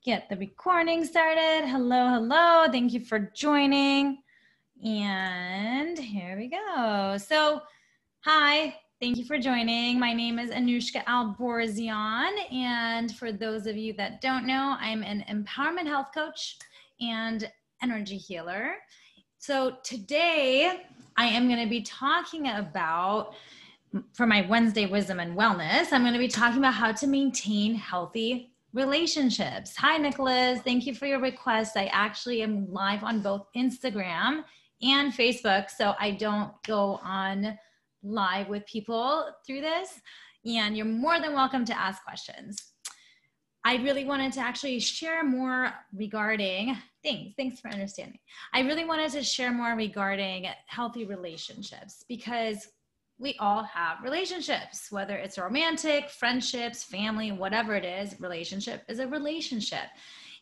get the recording started. Hello, hello. Thank you for joining. And here we go. So, hi, thank you for joining. My name is Anuschka and for those of you that don't know, I'm an empowerment health coach and energy healer. So today I am going to be talking about, for my Wednesday Wisdom and Wellness, I'm going to be talking about how to maintain healthy relationships. Hi, Nicholas. Thank you for your request. I actually am live on both Instagram and Facebook, so I don't go on live with people through this, and you're more than welcome to ask questions. I really wanted to actually share more regarding thanks for understanding. I really wanted to share more regarding healthy relationships because we all have relationships, whether it's romantic, friendships, family, whatever it is. Relationship is a relationship.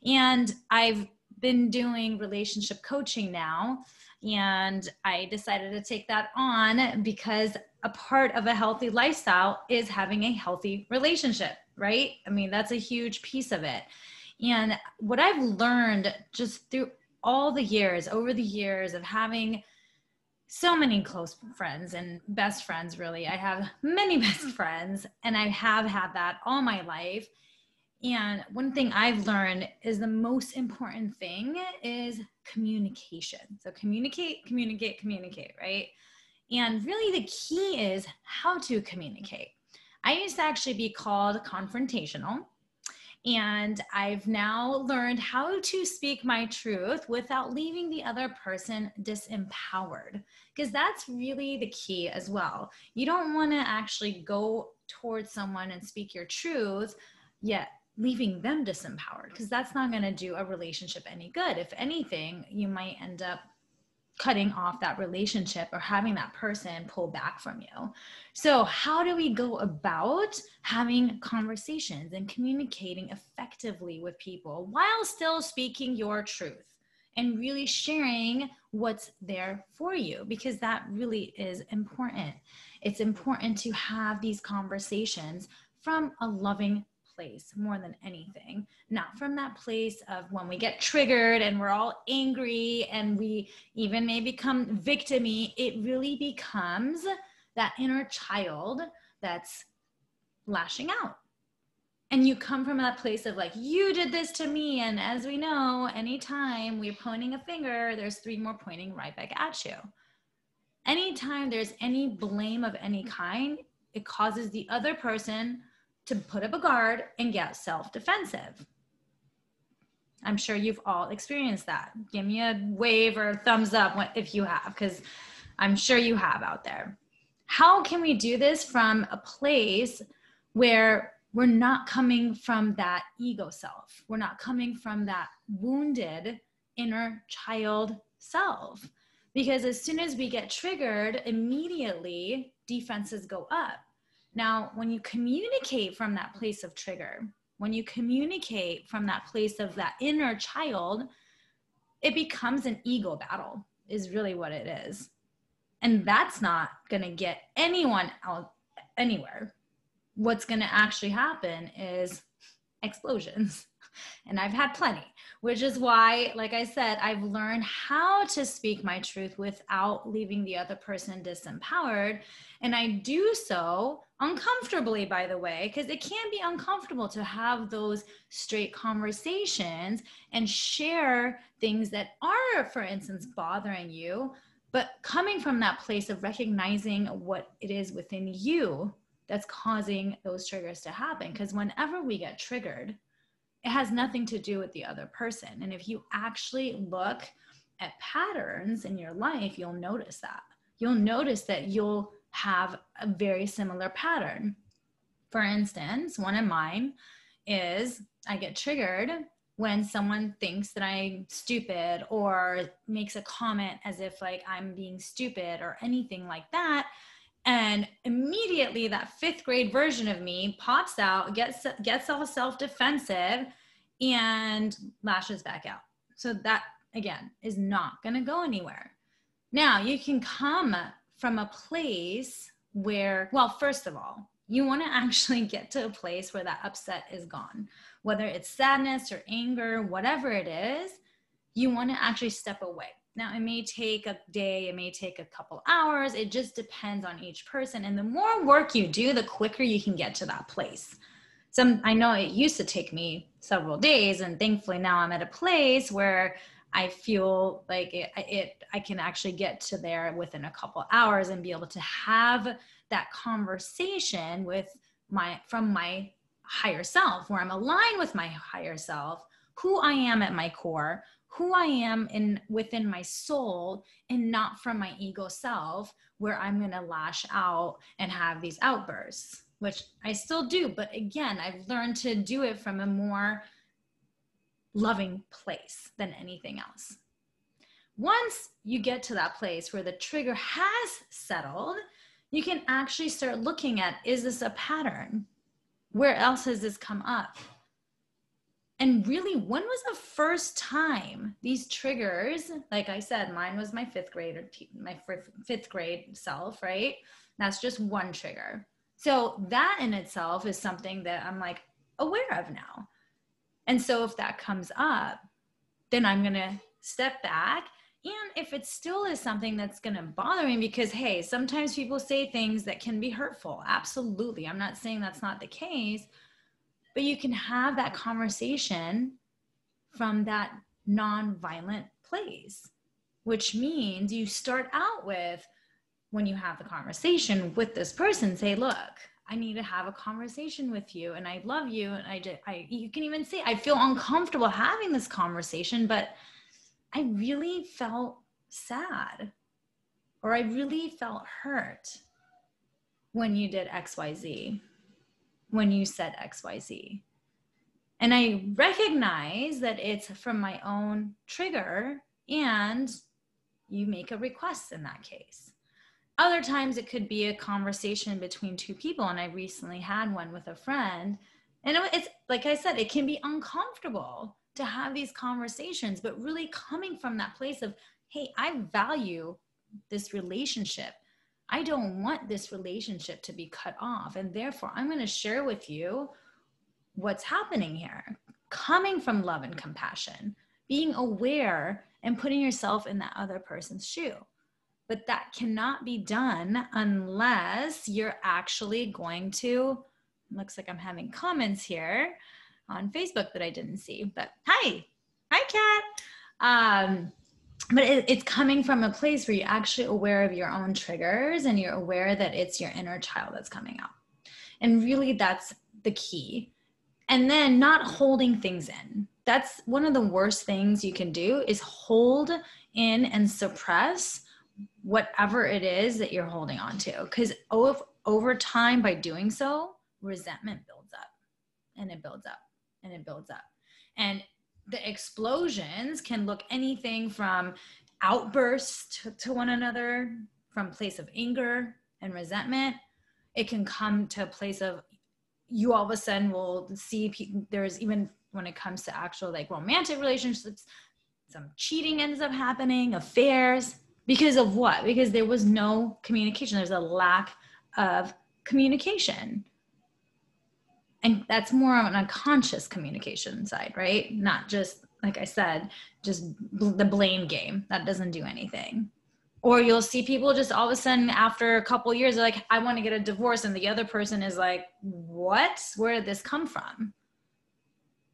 And I've been doing relationship coaching now, and I decided to take that on because a part of a healthy lifestyle is having a healthy relationship, right? I mean, that's a huge piece of it. And what I've learned just through all the years, over the years of having so many close friends and best friends, really. I have many best friends, and I have had that all my life. And one thing I've learned is the most important thing is communication. So communicate, right? And really the key is how to communicate. I used to actually be called confrontational. And I've now learned how to speak my truth without leaving the other person disempowered, because that's really the key as well. You don't want to actually go towards someone and speak your truth, yet leaving them disempowered, because that's not going to do a relationship any good. If anything, you might end up cutting off that relationship or having that person pull back from you. So how do we go about having conversations and communicating effectively with people while still speaking your truth and really sharing what's there for you? Because that really is important. It's important to have these conversations from a loving place more than anything, not from that place of when we get triggered and we're all angry and we even may become victim-y. It really becomes that inner child that's lashing out. And you come from that place of like, you did this to me. And as we know, anytime we're pointing a finger, there's three more pointing right back at you. Anytime there's any blame of any kind, it causes the other person to put up a guard and get self-defensive. I'm sure you've all experienced that. Give me a wave or a thumbs up if you have, because I'm sure you have out there. How can we do this from a place where we're not coming from that ego self? We're not coming from that wounded inner child self. Because as soon as we get triggered, immediately defenses go up. Now, when you communicate from that place of trigger, when you communicate from that place of that inner child, it becomes an ego battle, is really what it is. And that's not going to get anyone out anywhere. What's going to actually happen is explosions. And I've had plenty, which is why, like I said, I've learned how to speak my truth without leaving the other person disempowered. And I do so uncomfortably, by the way, because it can be uncomfortable to have those straight conversations and share things that are, for instance, bothering you, but coming from that place of recognizing what it is within you that's causing those triggers to happen. Because whenever we get triggered, it has nothing to do with the other person. And if you actually look at patterns in your life, you'll notice that. You'll notice that you'll have a very similar pattern. For instance, one of mine is I get triggered when someone thinks that I'm stupid or makes a comment as if like I'm being stupid or anything like that. And immediately that fifth grade version of me pops out, gets all self-defensive and lashes back out. So that, again, is not going to go anywhere. Now, you can come from a place where, well, first of all, you want to actually get to a place where that upset is gone, whether it's sadness or anger, whatever it is, you want to actually step away. Now, it may take a day, it may take a couple hours. It just depends on each person. And the more work you do, the quicker you can get to that place. I know it used to take me several days, and thankfully now I'm at a place where I feel like I can actually get to there within a couple hours and be able to have that conversation from my higher self, where I'm aligned with my higher self, who I am at my core, who I am within my soul, and not from my ego self, where I'm going to lash out and have these outbursts, which I still do. But again, I've learned to do it from a more loving place than anything else. Once you get to that place where the trigger has settled, you can actually start looking at, is this a pattern? Where else has this come up? And really, when was the first time these triggers, like I said, mine was my fifth grade self, right? That's just one trigger. So that in itself is something that I'm like aware of now. And so if that comes up, then I'm going to step back. And if it still is something that's going to bother me, because, hey, sometimes people say things that can be hurtful. Absolutely. I'm not saying that's not the case, but you can have that conversation from that non-violent place, which means you start out with, when you have the conversation with this person, say, look, I need to have a conversation with you, and I love you. And you can even say, I feel uncomfortable having this conversation, but I really felt sad, or I really felt hurt when you did XYZ, when you said XYZ. And I recognize that it's from my own trigger, and you make a request in that case. Other times it could be a conversation between two people. And I recently had one with a friend, and it's like I said, it can be uncomfortable to have these conversations, but really coming from that place of, hey, I value this relationship. I don't want this relationship to be cut off. And therefore, I'm going to share with you what's happening here. Coming from love and compassion, being aware and putting yourself in that other person's shoe. But that cannot be done unless you're actually going to, looks like I'm having comments here on Facebook that I didn't see, but hi Kat. But it's coming from a place where you're actually aware of your own triggers, and you're aware that it's your inner child that's coming out. And really that's the key. And then not holding things in. That's one of the worst things you can do, is hold in and suppress whatever it is that you're holding on to. Because over time, by doing so, resentment builds up, and it builds up, and it builds up. And the explosions can look anything from outbursts to one another, from a place of anger and resentment. It can come to a place of, you all of a sudden will see people, there's even, when it comes to actual like romantic relationships, some cheating ends up happening, affairs. Because of what? Because there was no communication. There's a lack of communication. And that's more of an unconscious communication side, right? Not just, like I said, just the blame game. That doesn't do anything. Or you'll see people just all of a sudden after a couple of years, they're like, I want to get a divorce. And the other person is like, what? Where did this come from?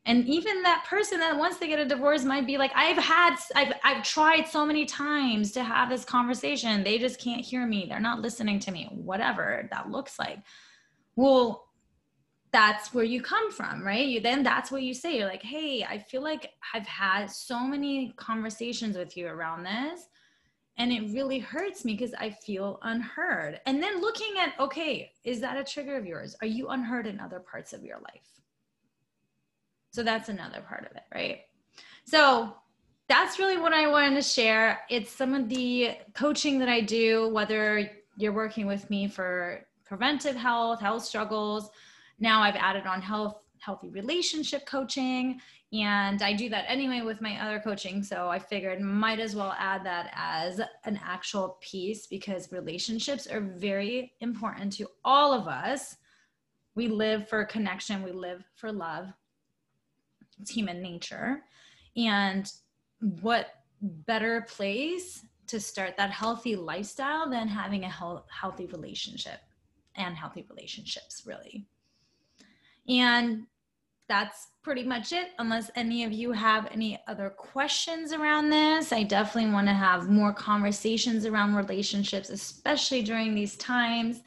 And even that person that once they get a divorce might be like, I've tried so many times to have this conversation. They just can't hear me. They're not listening to me, whatever that looks like. Well, that's where you come from, right? Then that's what you say. You're like, hey, I feel like I've had so many conversations with you around this, and it really hurts me because I feel unheard. And then looking at, okay, is that a trigger of yours? Are you unheard in other parts of your life? So that's another part of it, right? So that's really what I wanted to share. It's some of the coaching that I do, whether you're working with me for preventive health struggles. Now I've added on healthy relationship coaching, and I do that anyway with my other coaching. So I figured might as well add that as an actual piece, because relationships are very important to all of us. We live for connection. We live for love. It's human nature. And what better place to start that healthy lifestyle than having a healthy relationship and healthy relationships, really. And that's pretty much it. Unless any of you have any other questions around this, I definitely want to have more conversations around relationships, especially during these times,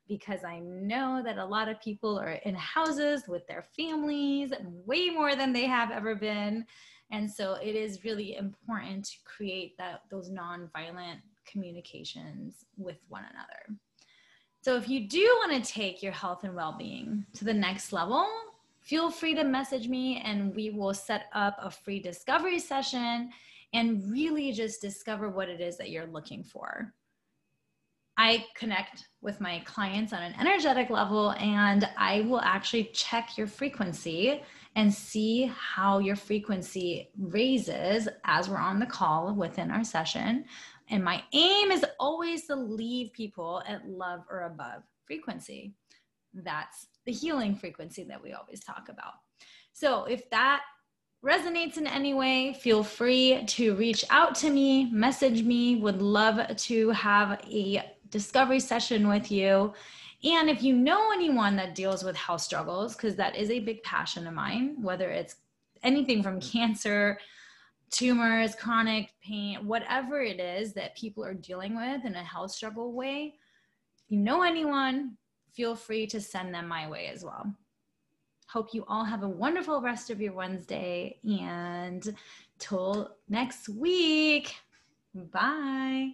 because I know that a lot of people are in houses with their families way more than they have ever been. And so it is really important to create those nonviolent communications with one another. So if you do want to take your health and well-being to the next level, feel free to message me and we will set up a free discovery session and really just discover what it is that you're looking for. I connect with my clients on an energetic level, and I will actually check your frequency and see how your frequency raises as we're on the call within our session. And my aim is always to leave people at love or above frequency. That's the healing frequency that we always talk about. So if that resonates in any way, feel free to reach out to me, message me. Would love to have a discovery session with you. And if you know anyone that deals with health struggles, because that is a big passion of mine, whether it's anything from cancer, tumors, chronic pain, whatever it is that people are dealing with in a health struggle way, if you know anyone, feel free to send them my way as well. Hope you all have a wonderful rest of your Wednesday, and till next week, bye.